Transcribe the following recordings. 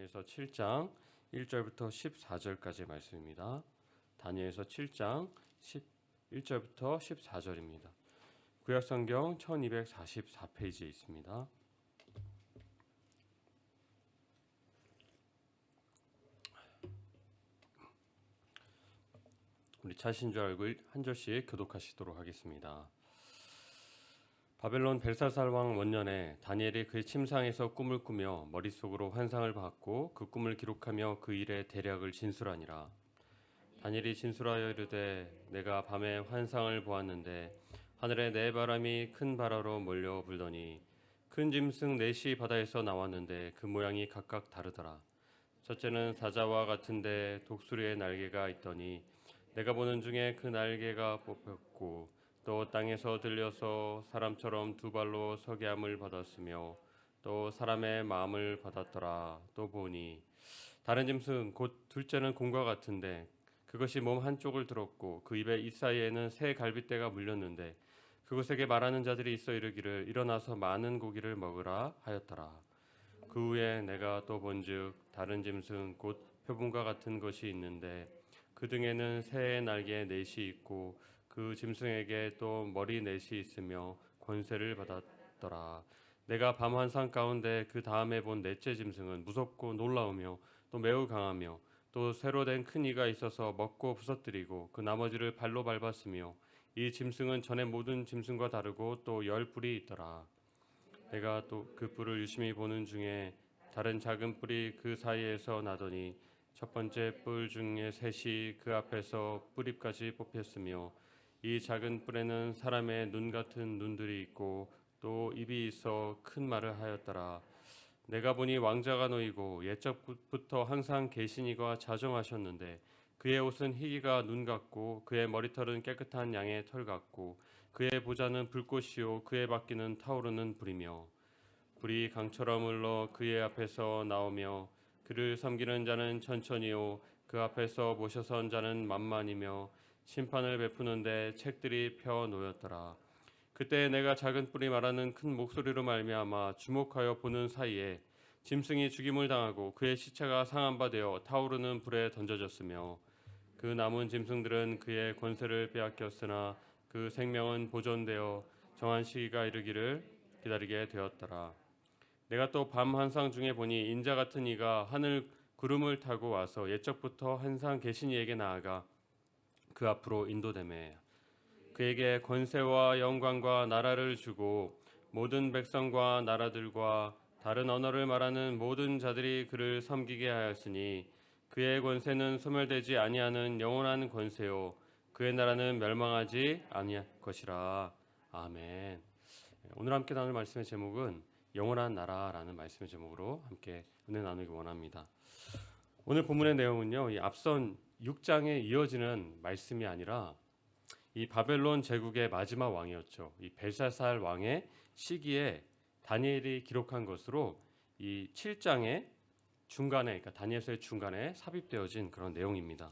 다니엘서 7장 1절부터 14절까지의 말씀입니다. 다니엘서 7장 1절부터 14절입니다. 구약성경 1244페이지에 있습니다. 우리 차신 줄 알고 한 절씩 교독하시도록 하겠습니다. 바벨론 벨사살 왕 원년에 다니엘이 그의 침상에서 꿈을 꾸며 머릿속으로 환상을 받고 그 꿈을 기록하며 그 일의 대략을 진술하니라. 다니엘이 진술하여 이르되 내가 밤에 환상을 보았는데 하늘에 네 바람이 큰 바다로 몰려 불더니 큰 짐승 넷이 바다에서 나왔는데 그 모양이 각각 다르더라. 첫째는 사자와 같은데 독수리의 날개가 있더니 내가 보는 중에 그 날개가 뽑혔고 또 땅에서 들려서 사람처럼 두 발로 서게 함을 받았으며 또 사람의 마음을 받았더라. 또 보니 다른 짐승 곧 둘째는 곰과 같은데 그것이 몸 한쪽을 들었고 그 입에 이 사이에는 새 갈빗대가 물렸는데 그것에게 말하는 자들이 있어 이르기를 일어나서 많은 고기를 먹으라 하였더라. 그 후에 내가 또 본즉 다른 짐승 곧 표범과 같은 것이 있는데 그 등에는 새의 날개 넷이 있고 그 짐승에게 또 머리 넷이 있으며 권세를 받았더라. 내가 밤 환상 가운데 그 다음에 본 넷째 짐승은 무섭고 놀라우며 또 매우 강하며 또 새로 된 큰 이가 있어서 먹고 부서뜨리고 그 나머지를 발로 밟았으며 이 짐승은 전에 모든 짐승과 다르고 또 열 뿔이 있더라. 내가 또 그 뿔을 유심히 보는 중에 다른 작은 뿔이 그 사이에서 나더니 첫 번째 뿔 중에 셋이 그 앞에서 뿔입까지 뽑혔으며 이 작은 뿔에는 사람의 눈 같은 눈들이 있고 또 입이 있어 큰 말을 하였더라. 내가 보니 왕자가 놓이고 옛적부터 항상 계시니가 자정하셨는데 그의 옷은 희기가 눈 같고 그의 머리털은 깨끗한 양의 털 같고 그의 보좌는 불꽃이요 그의 바퀴는 타오르는 불이며 불이 강처럼 흘러 그의 앞에서 나오며 그를 섬기는 자는 천천히요 그 앞에서 모셔선 자는 만만이며 심판을 베푸는데 책들이 펴 놓였더라. 그때 내가 작은 뿔이 말하는 큰 목소리로 말미암아 주목하여 보는 사이에 짐승이 죽임을 당하고 그의 시체가 상한 바 되어 타오르는 불에 던져졌으며 그 남은 짐승들은 그의 권세를 빼앗겼으나 그 생명은 보존되어 정한 시기가 이르기를 기다리게 되었더라. 내가 또 밤 환상 중에 보니 인자 같은 이가 하늘 구름을 타고 와서 옛적부터 항상 계신 이에게 나아가 그 앞으로 인도되매 그에게 권세와 영광과 나라를 주고 모든 백성과 나라들과 다른 언어를 말하는 모든 자들이 그를 섬기게 하였으니 그의 권세는 소멸되지 아니하는 영원한 권세요 그의 나라는 멸망하지 아니할 것이라. 아멘. 오늘 함께 나눌 말씀의 제목은 영원한 나라라는 말씀의 제목으로 함께 은혜 나누기 원합니다. 오늘 본문의 내용은요, 이 앞선 6장에 이어지는 말씀이 아니라 이 바벨론 제국의 마지막 왕이었죠. 이 벨사살 왕의 시기에 다니엘이 기록한 것으로 이 7장의 중간에, 그러니까 다니엘서의 중간에 삽입되어진 그런 내용입니다.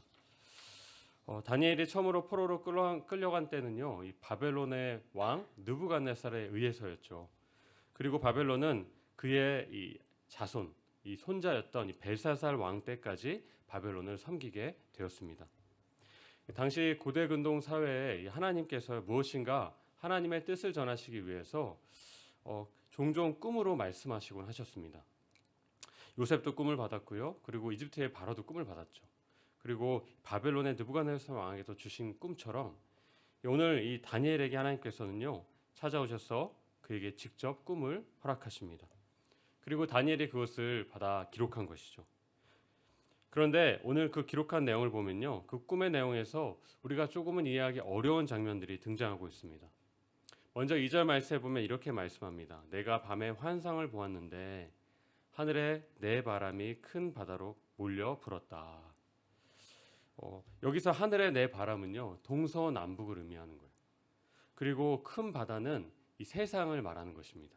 다니엘이 처음으로 포로로 끌려간 때는요, 이 바벨론의 왕 느부갓네살에 의해서였죠. 그리고 바벨론은 그의 이 자손, 이 손자였던 이 벨사살 왕 때까지 바벨론을 섬기게 되었습니다. 당시 고대 근동 사회에 하나님께서 무엇인가 하나님의 뜻을 전하시기 위해서 종종 꿈으로 말씀하시곤 하셨습니다. 요셉도 꿈을 받았고요. 그리고 이집트의 바로도 꿈을 받았죠. 그리고 바벨론의 느부갓네살 왕에게도 주신 꿈처럼 오늘 이 다니엘에게 하나님께서는요 찾아오셔서 그에게 직접 꿈을 허락하십니다. 그리고 다니엘이 그것을 받아 기록한 것이죠. 그런데 오늘 그 기록한 내용을 보면요, 그 꿈의 내용에서 우리가 조금은 이해하기 어려운 장면들이 등장하고 있습니다. 먼저 2절 말씀에 보면 이렇게 말씀합니다. 내가 밤에 환상을 보았는데 하늘에 네 바람이 큰 바다로 몰려 불었다. 여기서 하늘의 네 바람은요, 동서남북을 의미하는 거예요. 그리고 큰 바다는 이 세상을 말하는 것입니다.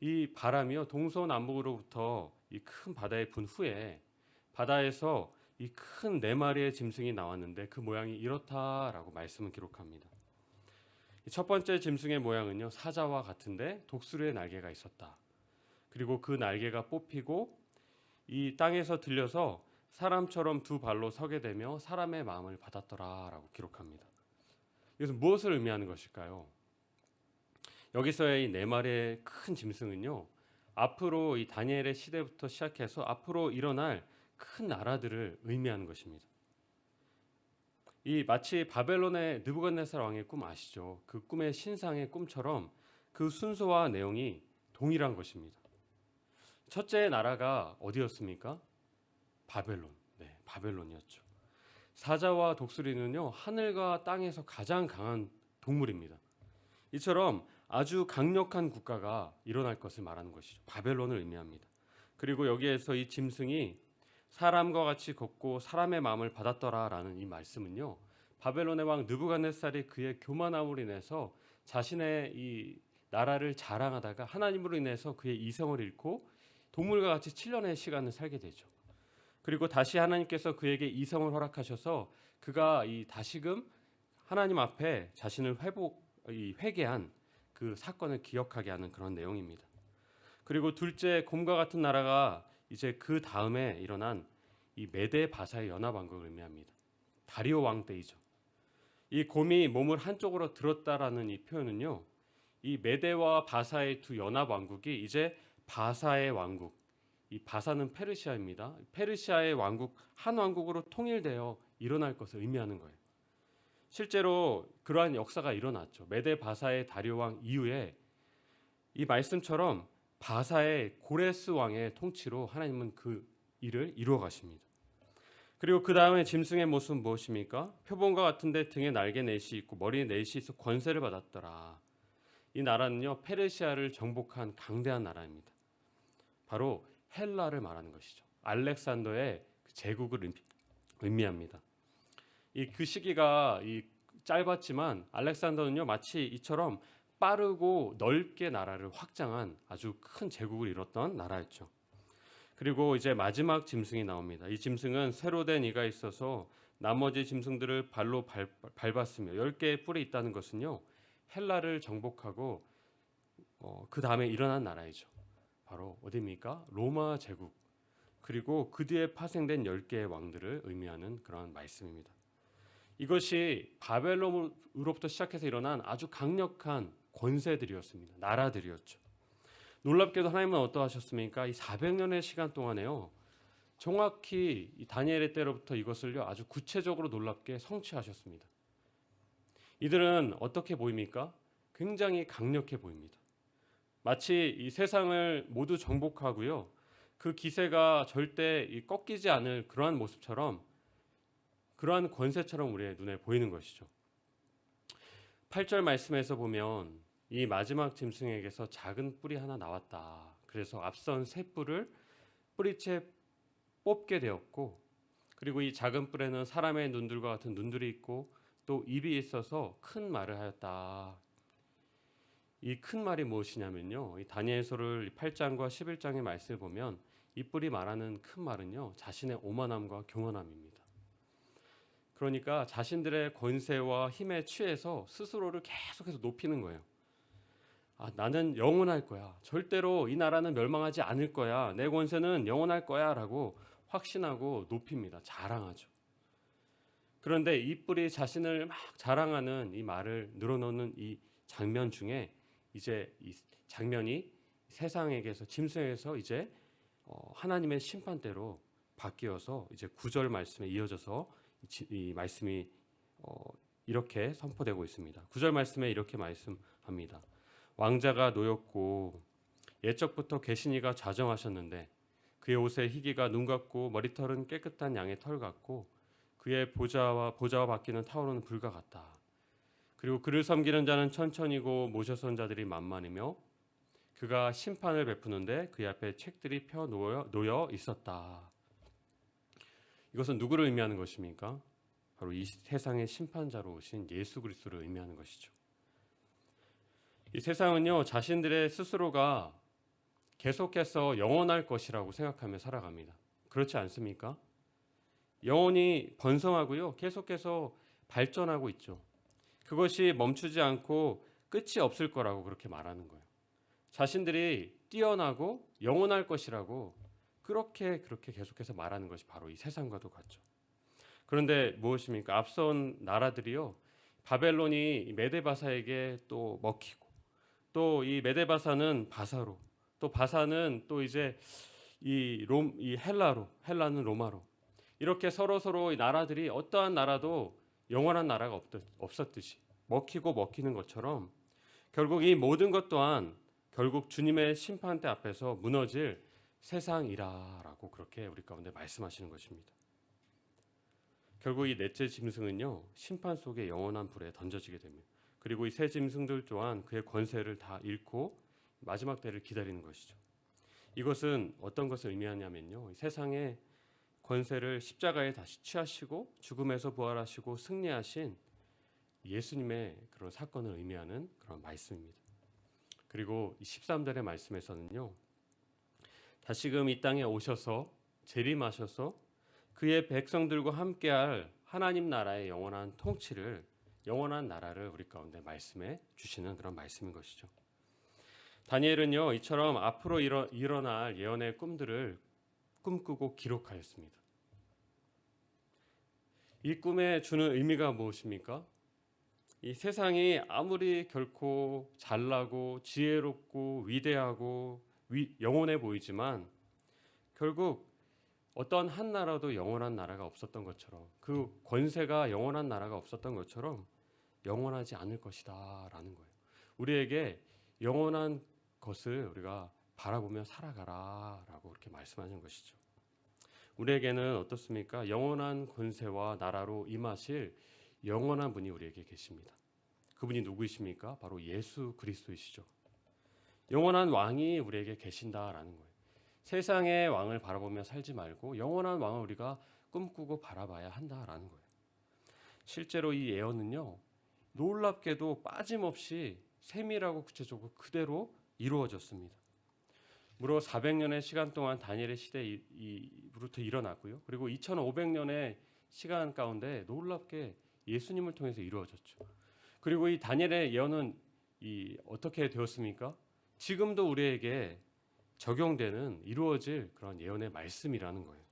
이 바람이요, 동서남북으로부터 이 큰 바다에 분 후에 바다에서 이 큰 네 마리의 짐승이 나왔는데 그 모양이 이렇다라고 말씀을 기록합니다. 첫 번째 짐승의 모양은요, 사자와 같은데 독수리의 날개가 있었다. 그리고 그 날개가 뽑히고 이 땅에서 들려서 사람처럼 두 발로 서게 되며 사람의 마음을 받았더라라고 기록합니다. 이것은 무엇을 의미하는 것일까요? 여기서의 이 네 마리의 큰 짐승은요, 앞으로 이 다니엘의 시대부터 시작해서 앞으로 일어날 큰 나라들을 의미하는 것입니다. 이 마치 바벨론의 느부갓네살 왕의 꿈 아시죠? 그 꿈의 신상의 꿈처럼 그 순서와 내용이 동일한 것입니다. 첫째 나라가 어디였습니까? 바벨론. 네, 바벨론이었죠. 사자와 독수리는요, 하늘과 땅에서 가장 강한 동물입니다. 이처럼 아주 강력한 국가가 일어날 것을 말하는 것이죠. 바벨론을 의미합니다. 그리고 여기에서 이 짐승이 사람과 같이 걷고 사람의 마음을 받았더라라는 이 말씀은요, 바벨론의 왕 느부갓네살이 그의 교만함으로 인해서 자신의 이 나라를 자랑하다가 하나님으로 인해서 그의 이성을 잃고 동물과 같이 7년의 시간을 살게 되죠. 그리고 다시 하나님께서 그에게 이성을 허락하셔서 그가 이 다시금 하나님 앞에 자신을 회개한 그 사건을 기억하게 하는 그런 내용입니다. 그리고 둘째, 곰과 같은 나라가 이제 그 다음에 일어난 이 메데 바사의 연합왕국을 의미합니다. 다리오 왕 때이죠. 이 곰이 몸을 한쪽으로 들었다라는 이 표현은요, 이 메데와 바사의 두 연합왕국이 이제 바사의 왕국, 이 바사는 페르시아입니다. 페르시아의 왕국, 한 왕국으로 통일되어 일어날 것을 의미하는 거예요. 실제로 그러한 역사가 일어났죠. 메데 바사의 다리오 왕 이후에 이 말씀처럼 바사의 고레스 왕의 통치로 하나님은 그 일을 이루어 가십니다. 그리고 그 다음에 짐승의 모습은 무엇입니까? 표범과 같은데 등에 날개 넷이 있고 머리에 넷이 있어 권세를 받았더라. 이 나라는요, 페르시아를 정복한 강대한 나라입니다. 바로 헬라를 말하는 것이죠. 알렉산더의 제국을 의미합니다. 그 시기가 짧았지만 알렉산더는요, 마치 이처럼 빠르고 넓게 나라를 확장한 아주 큰 제국을 이뤘던 나라였죠. 그리고 이제 마지막 짐승이 나옵니다. 이 짐승은 쇠로 된 이가 있어서 나머지 짐승들을 발로 밟았으며 10개의 뿔이 있다는 것은요, 헬라를 정복하고 그 다음에 일어난 나라이죠. 바로 어디입니까? 로마 제국. 그리고 그 뒤에 파생된 10개의 왕들을 의미하는 그런 말씀입니다. 이것이 바벨론으로부터 시작해서 일어난 아주 강력한 권세들이었습니다. 나라들이었죠. 놀랍게도 하나님은 어떠하셨습니까? 이 400년의 시간 동안에요, 정확히 이 다니엘의 때로부터 이것을요 아주 구체적으로 놀랍게 성취하셨습니다. 이들은 어떻게 보입니까? 굉장히 강력해 보입니다. 마치 이 세상을 모두 정복하고요, 그 기세가 절대 꺾이지 않을 그러한 모습처럼, 그러한 권세처럼 우리의 눈에 보이는 것이죠. 8절 말씀에서 보면 이 마지막 짐승에게서 작은 뿔이 하나 나왔다. 그래서 앞선 세 뿔을 뿌리채 뽑게 되었고, 그리고 이 작은 뿔에는 사람의 눈들과 같은 눈들이 있고 또 입이 있어서 큰 말을 하였다. 이 큰 말이 무엇이냐면요, 이 다니엘서를 8장과 11장의 말씀을 보면 이 뿔이 말하는 큰 말은요, 자신의 오만함과 교만함입니다. 그러니까 자신들의 권세와 힘에 취해서 스스로를 계속해서 높이는 거예요. 나는 영원할 거야. 절대로 이 나라는 멸망하지 않을 거야. 내 권세는 영원할 거야 라고 확신하고 높입니다. 자랑하죠. 그런데 이 뿔이 자신을 막 자랑하는 이 말을 늘어놓는 이 장면 중에 이제 이 장면이 세상에게서, 짐승에게서 이제 하나님의 심판대로 바뀌어서 이제 9절 말씀에 이어져서 이 말씀이 이렇게 선포되고 있습니다. 9절 말씀에 이렇게 말씀합니다. 왕자가 놓였고 옛적부터 계신 이가 좌정하셨는데 그의 옷의 희기가 눈 같고 머리털은 깨끗한 양의 털 같고 그의 보좌와 바뀌는 타오르는 불과 같다. 그리고 그를 섬기는 자는 천천히고 모셔선 자들이 만만이며 그가 심판을 베푸는데 그 앞에 책들이 펴 놓여 있었다. 이것은 누구를 의미하는 것입니까? 바로 이 세상의 심판자로 오신 예수 그리스도를 의미하는 것이죠. 이 세상은요, 자신들의 스스로가 계속해서 영원할 것이라고 생각하며 살아갑니다. 그렇지 않습니까? 영혼이 번성하고요, 계속해서 발전하고 있죠. 그것이 멈추지 않고 끝이 없을 거라고 그렇게 말하는 거예요. 자신들이 뛰어나고 영원할 것이라고 그렇게 계속해서 말하는 것이 바로 이 세상과도 같죠. 그런데 무엇입니까? 앞선 나라들이요, 바벨론이 메데바사에게 또 먹히고, 또 이 메데바사는 바사로, 또 바사는 또 이제 이 헬라로, 헬라는 로마로, 이렇게 서로 이 나라들이 어떠한 나라도 영원한 나라가 없었듯이 먹히고 먹히는 것처럼 결국 이 모든 것 또한 결국 주님의 심판대 앞에서 무너질 세상이라라고 그렇게 우리 가운데 말씀하시는 것입니다. 결국 이 넷째 짐승은요, 심판 속에 영원한 불에 던져지게 됩니다. 그리고 이 세 짐승들 또한 그의 권세를 다 잃고 마지막 때를 기다리는 것이죠. 이것은 어떤 것을 의미하냐면요, 세상의 권세를 십자가에 다시 취하시고 죽음에서 부활하시고 승리하신 예수님의 그런 사건을 의미하는 그런 말씀입니다. 그리고 13절의 말씀에서는요, 다시금 이 땅에 오셔서 재림하셔서 그의 백성들과 함께할 하나님 나라의 영원한 통치를, 영원한 나라를 우리 가운데 말씀해 주시는 그런 말씀인 것이죠. 다니엘은요, 이처럼 앞으로 일어날 예언의 꿈들을 꿈꾸고 기록하였습니다. 이 꿈에 주는 의미가 무엇입니까? 이 세상이 아무리 결코 잘나고 지혜롭고 위대하고 영원해 보이지만 결국 어떤 한 나라도 영원한 나라가 없었던 것처럼, 그 권세가 영원한 나라가 없었던 것처럼 영원하지 않을 것이다 라는 거예요. 우리에게 영원한 것을 우리가 바라보며 살아가라 라고 그렇게 말씀하는 것이죠. 우리에게는 어떻습니까? 영원한 권세와 나라로 임하실 영원한 분이 우리에게 계십니다. 그분이 누구이십니까? 바로 예수 그리스도이시죠. 영원한 왕이 우리에게 계신다라는 거예요. 세상의 왕을 바라보며 살지 말고 영원한 왕을 우리가 꿈꾸고 바라봐야 한다라는 거예요. 실제로 이 예언은요, 놀랍게도 빠짐없이 세밀하고 구체적으로 그대로 이루어졌습니다. 무려 400년의 시간 동안 다니엘의 시대부터 일어났고요. 그리고 2500년의 시간 가운데 놀랍게 예수님을 통해서 이루어졌죠. 그리고 이 다니엘의 예언은 어떻게 되었습니까? 지금도 우리에게 적용되는, 이루어질 그런 예언의 말씀이라는 거예요.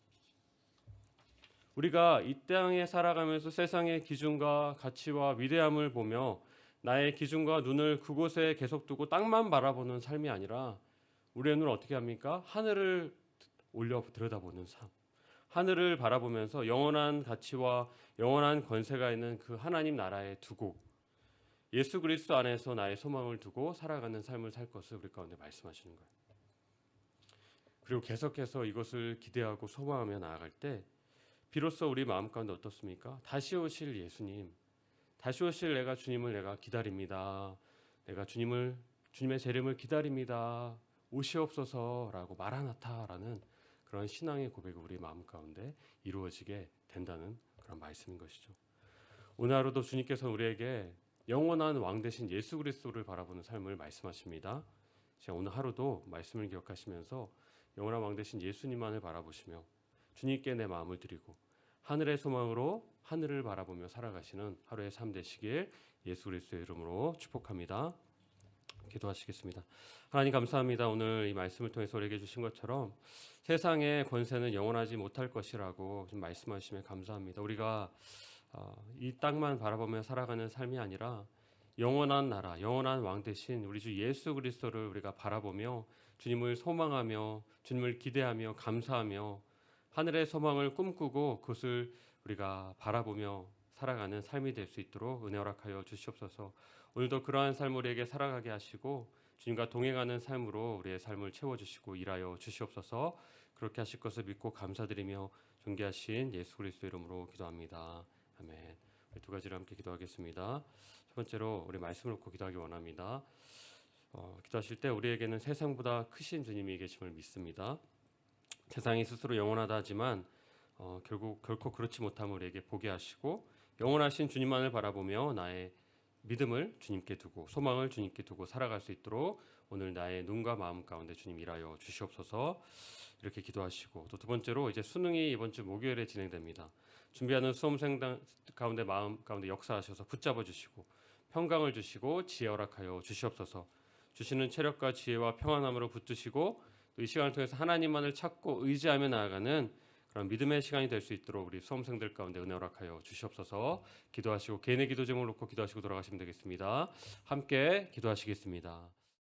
우리가 이 땅에 살아가면서 세상의 기준과 가치와 위대함을 보며 나의 기준과 눈을 그곳에 계속 두고 땅만 바라보는 삶이 아니라 우리의 눈을 어떻게 합니까? 하늘을 올려 들여다보는 삶. 하늘을 바라보면서 영원한 가치와 영원한 권세가 있는 그 하나님 나라에 두고 예수 그리스도 안에서 나의 소망을 두고 살아가는 삶을 살 것을 우리 가운데 말씀하시는 거예요. 그리고 계속해서 이것을 기대하고 소망하며 나아갈 때 비로소 우리 마음 가운데 어떻습니까? 다시 오실 예수님, 다시 오실 주님을 내가 기다립니다. 내가 주님의 재림을 기다립니다. 오시옵소서라고 마라나타라는 그런 신앙의 고백이 우리 마음 가운데 이루어지게 된다는 그런 말씀인 것이죠. 오늘 하루도 주님께서 우리에게 영원한 왕 되신 예수 그리스도를 바라보는 삶을 말씀하십니다. 오늘 하루도 말씀을 기억하시면서 영원한 왕 되신 예수님만을 바라보시며 주님께 내 마음을 드리고 하늘의 소망으로 하늘을 바라보며 살아가시는 하루의 삶 되시길 예수 그리스도의 이름으로 축복합니다. 기도하시겠습니다. 하나님 감사합니다. 오늘 이 말씀을 통해서 우리에게 주신 것처럼 세상의 권세는 영원하지 못할 것이라고 좀 말씀하시면 감사합니다. 우리가 이 땅만 바라보며 살아가는 삶이 아니라 영원한 나라, 영원한 왕 되신 우리 주 예수 그리스도를 우리가 바라보며 주님을 소망하며 주님을 기대하며 감사하며 하늘의 소망을 꿈꾸고 그것을 우리가 바라보며 살아가는 삶이 될 수 있도록 은혜 허락하여 주시옵소서. 오늘도 그러한 삶을 우리에게 살아가게 하시고 주님과 동행하는 삶으로 우리의 삶을 채워주시고 일하여 주시옵소서. 그렇게 하실 것을 믿고 감사드리며 존귀하신 예수 그리스도 이름으로 기도합니다. 아멘. 두 가지를 함께 기도하겠습니다. 첫 번째로 우리 말씀을 놓고 기도하기 원합니다. 기도하실 때 우리에게는 세상보다 크신 주님이 계심을 믿습니다. 세상이 스스로 영원하다 하지만 결코 그렇지 못함을 우리에게 보게 하시고 영원하신 주님만을 바라보며 나의 믿음을 주님께 두고 소망을 주님께 두고 살아갈 수 있도록 오늘 나의 눈과 마음 가운데 주님 일하여 주시옵소서. 이렇게 기도하시고 또 두 번째로 이제 수능이 이번 주 목요일에 진행됩니다. 준비하는 수험생 가운데 마음 가운데 역사하셔서 붙잡아 주시고 평강을 주시고 지혜 허락하여 주시옵소서. 주시는 체력과 지혜와 평안함으로 붙드시고 이 시간을 통해서 하나님만을 찾고 의지하며 나아가는 그런 믿음의 시간이 될 수 있도록 우리 수험생들 가운데 은혜 허락하여 주시옵소서. 기도하시고 개인의 기도 제목을 놓고 기도하시고 돌아가시면 되겠습니다. 함께 기도하시겠습니다.